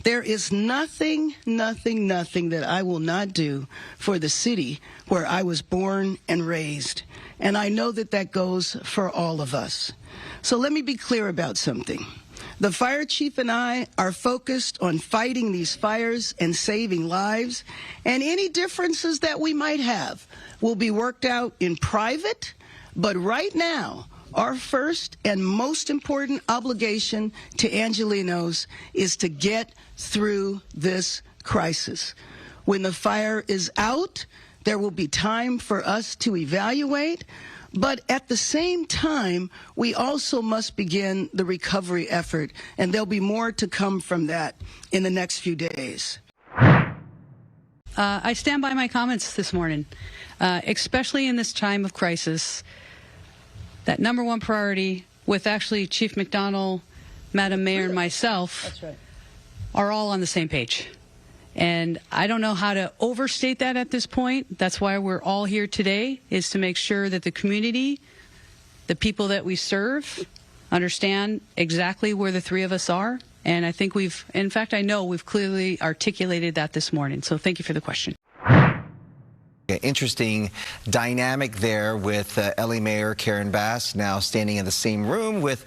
There is nothing that I will not do for the city where I was born and raised. And I know that that goes for all of us. So let me be clear about something. The fire chief and I are focused on fighting these fires and saving lives, and any differences that we might have will be worked out in private. But right now, our first and most important obligation to Angelenos is to get through this crisis. When the fire is out, there will be time for us to evaluate, but at the same time, we also must begin the recovery effort, and there'll be more to come from that in the next few days. I stand by my comments this morning, especially in this time of crisis. That number one priority, with actually Chief McDonald, Madam Mayor, and myself, That's right, are all on the same page. And I don't know how to overstate that at this point. That's why we're all here today, is to make sure that the community, the people that we serve, understand exactly where the three of us are. And I think in fact, I know we've clearly articulated that this morning. So thank you for the question. Interesting dynamic there with LA Mayor Karen Bass now standing in the same room with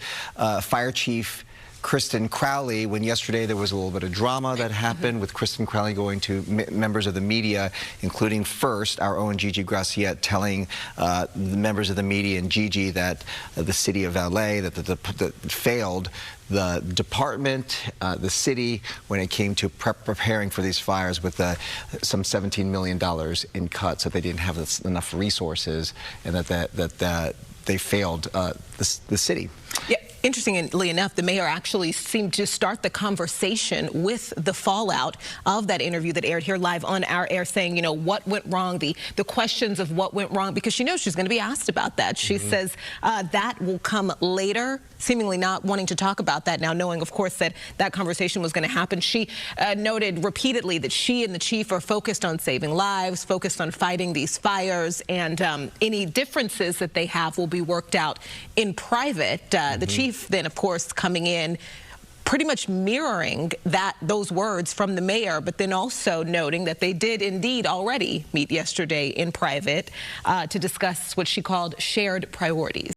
Fire Chief Kristin Crowley, when yesterday there was a little bit of drama that happened with Kristin Crowley going to members of the media, including first our own Gigi Graciette telling the members of the media and Gigi that the city of LA that failed the department, the city, when it came to preparing for these fires with some $17 million in cuts, that they didn't have enough resources, and that they failed the city. Yeah. Interestingly enough, the mayor actually seemed to start the conversation with the fallout of that interview that aired here live on our air, saying, you know, what went wrong, the questions of what went wrong, because she knows she's going to be asked about that. She says that will come later, seemingly not wanting to talk about that now, knowing, of course, that that conversation was going to happen. She noted repeatedly that she and the chief are focused on saving lives, focused on fighting these fires, and any differences that they have will be worked out in private. The chief then, of course, coming in pretty much mirroring those words from the mayor, but then also noting that they did indeed already meet yesterday in private to discuss what she called shared priorities.